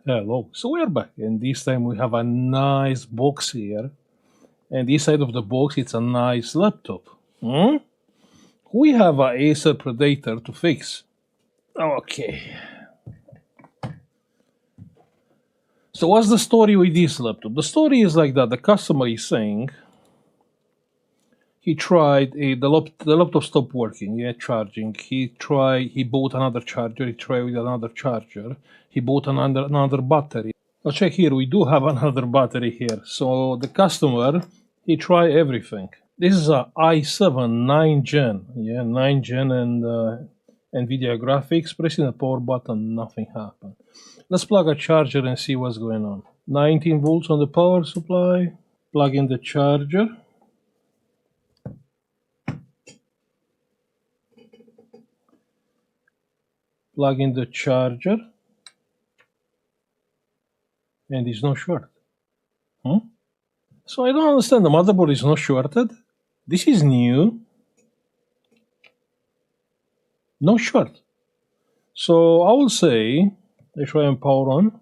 Hello. So we're back, and this time we have a nice box here. And inside of the box, it's a nice laptop. Hmm? We have a Acer Predator to fix. Okay. So what's the story with this laptop? The story is like that. The customer is saying he tried the laptop stopped working. Yeah, charging. He bought another charger. He tried with another charger. He bought another battery. Now check here. We do have another battery here. So the customer he tried everything. This is a i7 9 gen. Yeah, 9 gen and NVIDIA graphics. Pressing the power button, nothing happened. Let's plug a charger and see what's going on. 19 volts on the power supply. Plug in the charger. Plug in the charger. And it's not short. So I don't understand. The motherboard is not shorted. This is new. No short. So I will say, let's try and power on.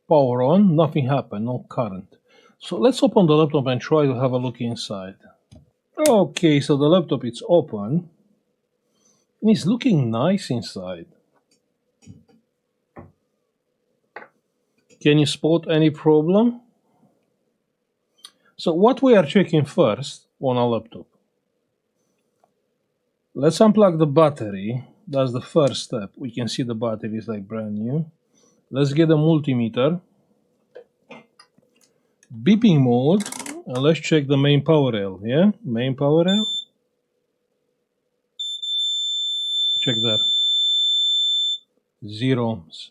Power on, nothing happened, no current. So let's open the laptop and try to have a look inside. Okay, so the laptop is open. And it's looking nice inside. Can you spot any problem? So what we are checking first on a laptop. Let's unplug the battery. That's the first step. We can see the battery is like brand new. Let's get a multimeter. Beeping mode. And let's check the main power rail. Yeah, main power rail. Check that. 0 ohms.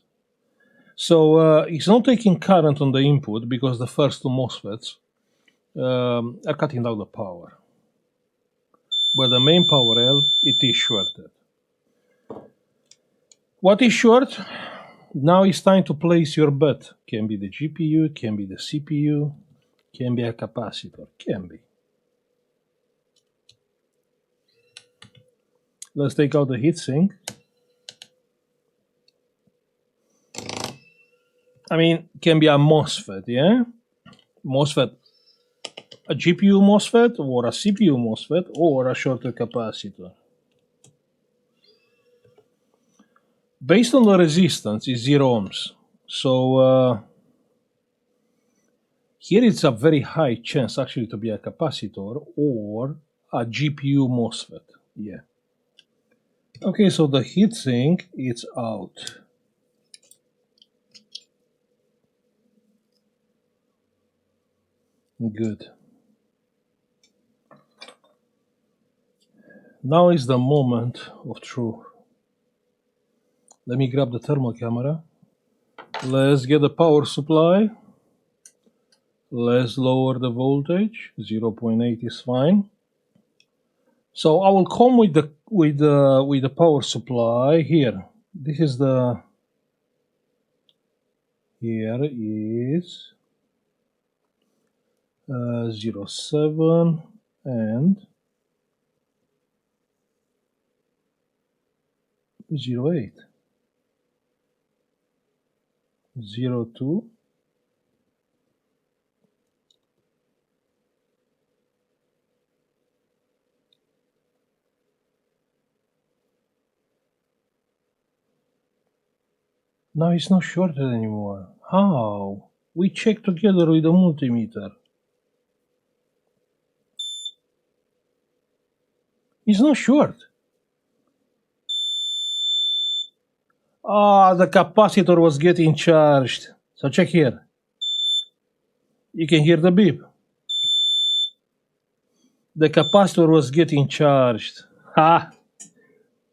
So it's not taking current on the input because the first two Mosfets are cutting down the power. But the main power rail, it is shorted. What is short? Now it's time to place your bet. Can be the GPU, can be the CPU, can be a capacitor, can be. Let's take out the heatsink. I mean, can be a Mosfet, yeah? Mosfet, a GPU Mosfet or a CPU Mosfet or a shorter capacitor. Based on the resistance is 0 ohms. So here it's a very high chance actually to be a capacitor or a GPU Mosfet. Yeah. Okay, so the heatsink is out. Good. Now is the moment of truth. Let me grab the thermal camera. Let's get the power supply. Let's lower the voltage. 0.8 is fine. So I will come with the power supply here. This is the here is 0.7 and 0.8. 0.2. Now it's not shorted anymore. How? We check together with the multimeter. It's not short. Ah, the capacitor was getting charged. So check here. You can hear the beep. The capacitor was getting charged. Ha!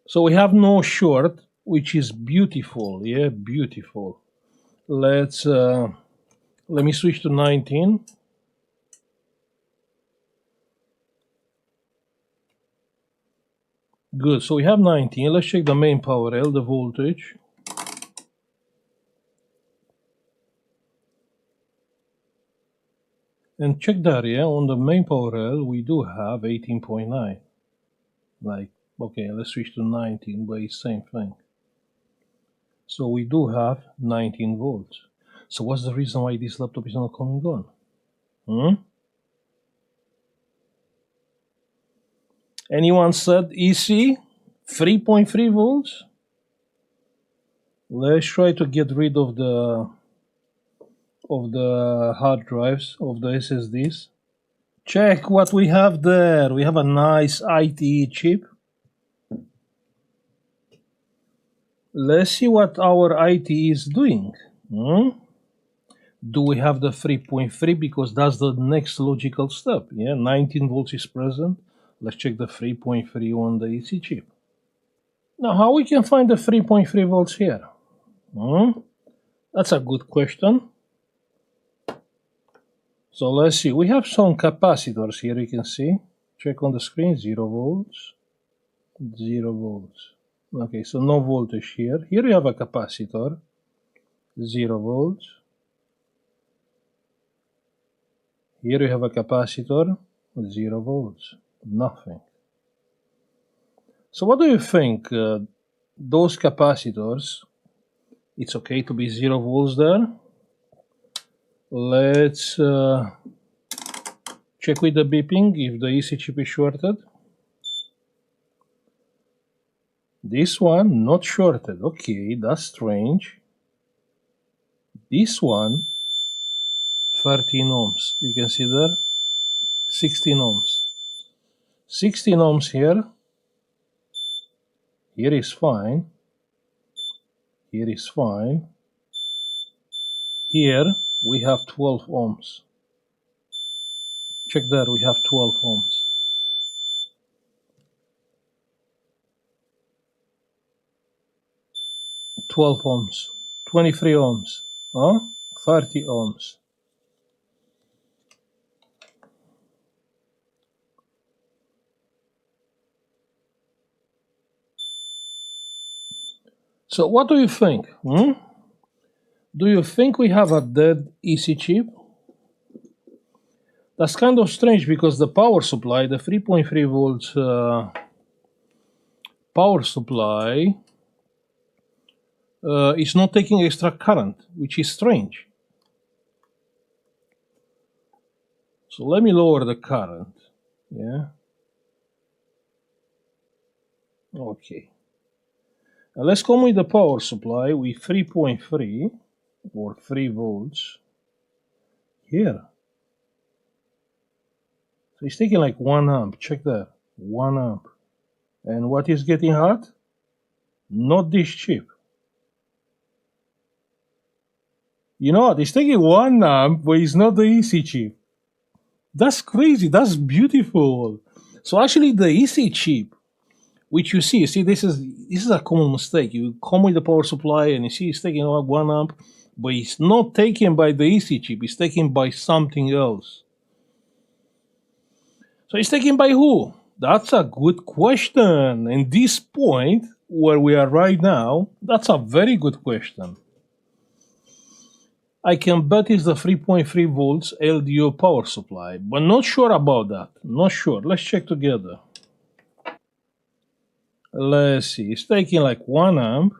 So we have no short, which is beautiful. Yeah, beautiful. Let me switch to 19. Good. So we have 19. Let's check the main power rail, the voltage. And check that, yeah, on the main power rail, we do have 18.9. Like, okay, let's switch to 19, but it's same thing. So we do have 19 volts. So what's the reason why this laptop is not coming on? Anyone said EC 3.3 volts? Let's try to get rid of the hard drives, of the SSDs. Check what we have there. We have a nice ITE chip. Let's see what our ITE is doing. Do we have the 3.3? Because that's the next logical step. Yeah, 19 volts is present. Let's check the 3.3 on the EC chip. Now, how we can find the 3.3 volts here? That's a good question. So let's see. We have some capacitors here. You can see. Check on the screen. 0 volts. 0 volts. Okay, so no voltage here. Here we have a capacitor. 0 volts. Here we have a capacitor. 0 volts. Nothing. So what do you think? Those capacitors, it's okay to be 0 volts there. Let's check with the beeping if the EC chip is shorted. This one not shorted. Okay, that's strange. This one 13 ohms. You can see there 16 ohms. 16 ohms here. Here is fine. Here is fine. Here we have 12 ohms. Check there, we have 12 ohms. $12 ohms, 23 ohms, 30 ohms. So what do you think? Do you think we have a dead EC chip? That's kind of strange because the power supply, the 3.3 volts power supply is not taking extra current, which is strange. So let me lower the current. Yeah. Okay. Now let's come with the power supply with 3.3 or 3 volts here. So it's taking like 1 amp. Check that. 1 amp. And what is getting hot? Not this chip. You know what? It's taking 1 amp, but it's not the EC chip. That's crazy. That's beautiful. So actually the EC chip, which you see this is a common mistake. You come with the power supply and you see it's taking 1 amp, but it's not taken by the EC chip. It's taken by something else. So it's taken by who? That's a good question. And this point where we are right now, that's a very good question. I can bet it's the 3.3 volts LDO power supply, but not sure about that. Not sure. Let's check together. Let's see. It's taking like 1 amp.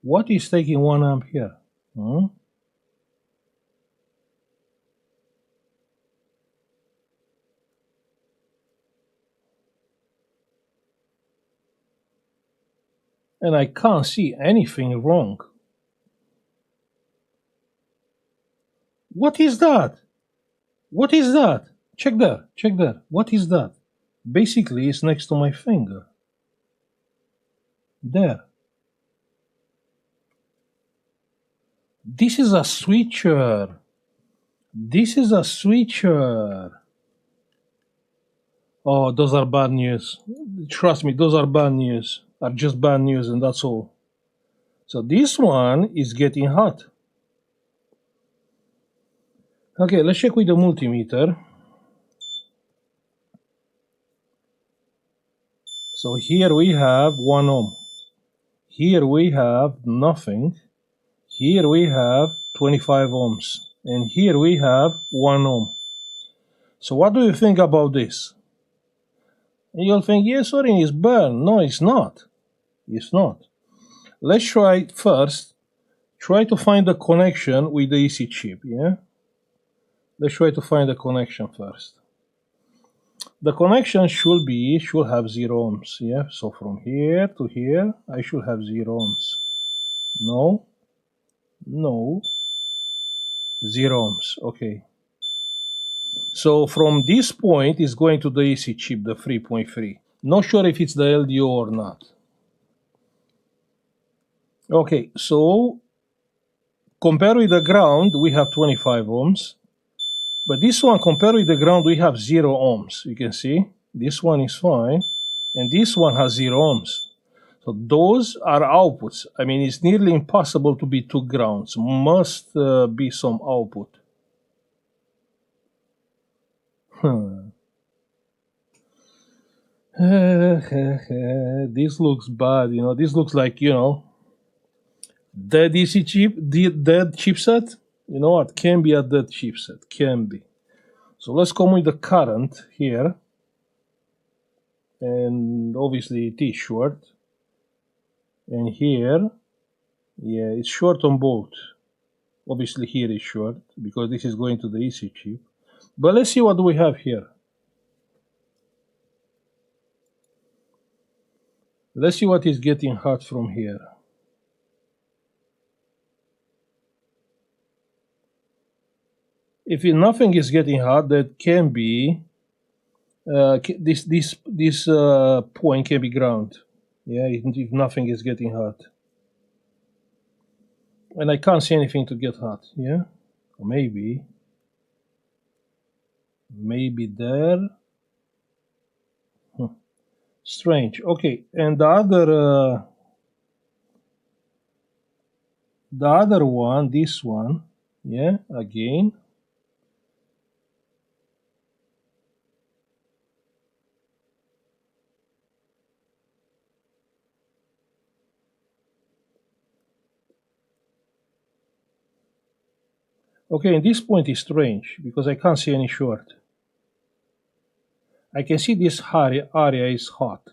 What is taking 1 amp here? And I can't see anything wrong. What is that? What is that? Check there. Check there. What is that? Basically, it's next to my finger. There. This is a switcher. This is a switcher. Oh, those are bad news. Trust me, those are bad news. Are just bad news, and that's all. So this one is getting hot. Okay, let's check with the multimeter. So here we have 1 ohm. Here we have nothing. Here we have 25 ohms. and here we have 1 ohm. So what do you think about this? And you'll think, yes, Orin, it's burned. No, it's not. It's not. Let's try first. Try to find a connection with the EC chip, yeah? Let's try to find a connection first. The connection should have 0 ohms, yeah? So from here to here, I should have 0 ohms. No, no, 0 ohms, okay. So from this point is going to the EC chip, the 3.3. Not sure if it's the LDO or not. Okay, so compared with the ground, we have 25 ohms. But this one, compared with the ground, we have 0 ohms. You can see this one is fine, and this one has 0 ohms. So those are outputs. I mean, it's nearly impossible to be 2 grounds. Must be some output. This looks bad, you know. This looks like, you know, dead EC chip, dead chipset. You know what? Can be a dead chipset. Can be. So let's come with the current here. And obviously it is short. And here, yeah, it's short on both. Obviously here is short because this is going to the EC chip. But let's see what do we have here. Let's see what is getting hot from here. If nothing is getting hot, that can be this point can be ground. Yeah, if nothing is getting hot. And I can't see anything to get hot. Yeah, or maybe there. Strange. Okay, and the other one, this one, yeah, again. Okay, and this point is strange because I can't see any short. I can see this area is hot.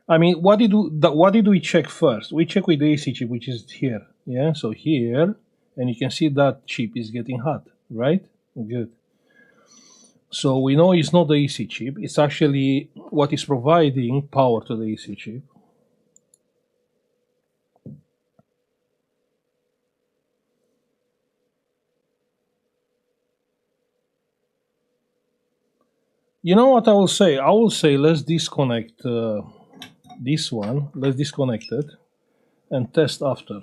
I mean, what did we check first? We check with the AC chip, which is here. Yeah, so here, and you can see that chip is getting hot, right? Good. So we know it's not the AC chip. It's actually what is providing power to the AC chip. You know what I will say? I will say let's disconnect this one. Let's disconnect it and test after.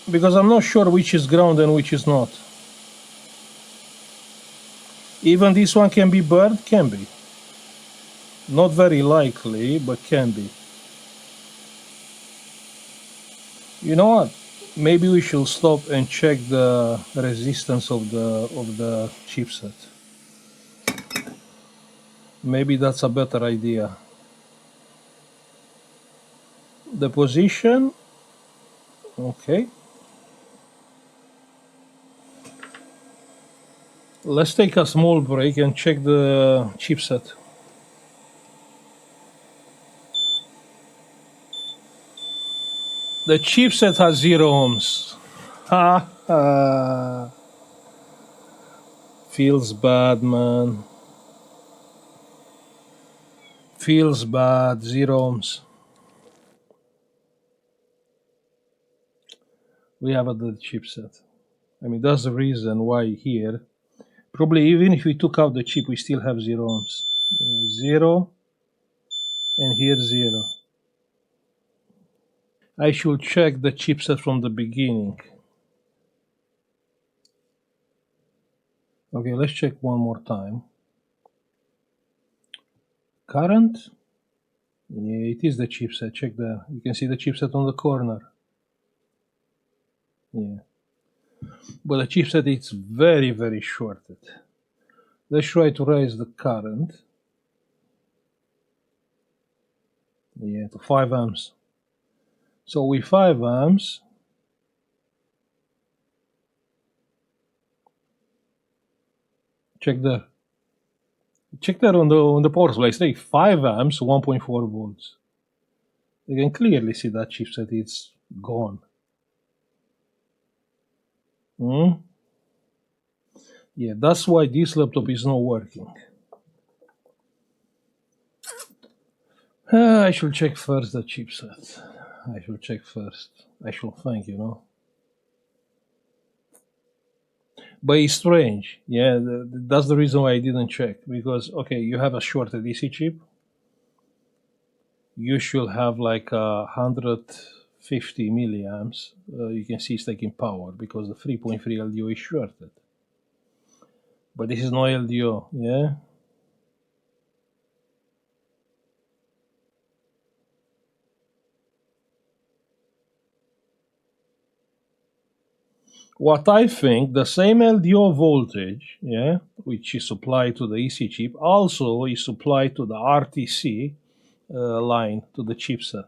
Because I'm not sure which is ground and which is not. Even this one can be burned? Can be. Not very likely, but can be. You know what? Maybe we should stop and check the resistance of the chipset. Maybe that's a better idea. The position, okay. Let's take a small break and check the chipset. The chipset has 0 ohms. Ha ha. Feels bad, man. Feels bad, 0 ohms. We have a dead chipset. I mean, that's the reason why here, probably even if we took out the chip, we still have 0 ohms. 0, and here 0. I should check the chipset from the beginning. Okay, let's check one more time. Current? Yeah, it is the chipset. Check there. You can see the chipset on the corner. Yeah. But the chipset is very, very shorted. Let's try to raise the current. Yeah, to 5 amps. So with 5 amps, check there. Check there on the power supply. Say 5 amps, 1.4 volts. You can clearly see that chipset is gone. Hmm? Yeah, that's why this laptop is not working. I should check first the chipset. I should check first. I should think, But it's strange. Yeah, that's the reason why I didn't check. Because, okay, you have a shorted DC chip. You should have like 150 milliamps. You can see it's taking power because the 3.3 LDO is shorted. But this is no LDO, yeah? What I think, the same LDO voltage, yeah, which is supplied to the EC chip, also is supplied to the RTC line, to the chipset.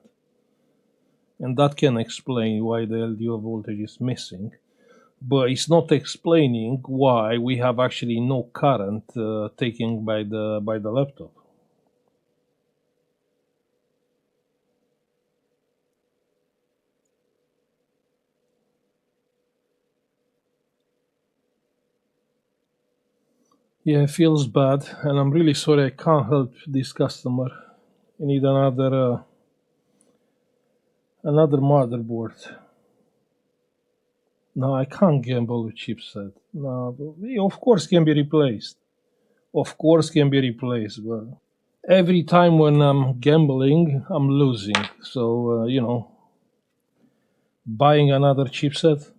And that can explain why the LDO voltage is missing. But it's not explaining why we have actually no current taken by the laptop. Yeah, it feels bad, and I'm really sorry I can't help this customer. I need another motherboard. No, I can't gamble with chipset. No, of course can be replaced. Of course can be replaced, but every time when I'm gambling, I'm losing. So buying another chipset.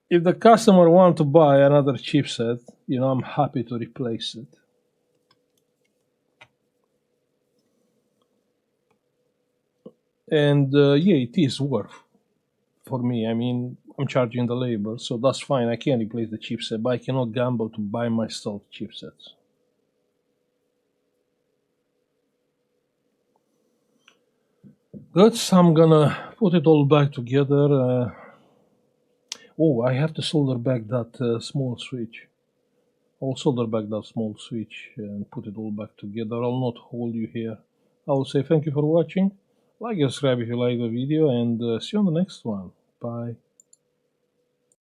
If the customer want to buy another chipset, I'm happy to replace it. And yeah, it is worth for me. I mean, I'm charging the labor, so that's fine. I can replace the chipset, but I cannot gamble to buy myself chipsets. Good. So I'm gonna put it all back together. Oh, I have to solder back that small switch. I'll solder back that small switch and put it all back together. I'll not hold you here. I will say thank you for watching. Like and subscribe if you like the video, and see you on the next one. Bye.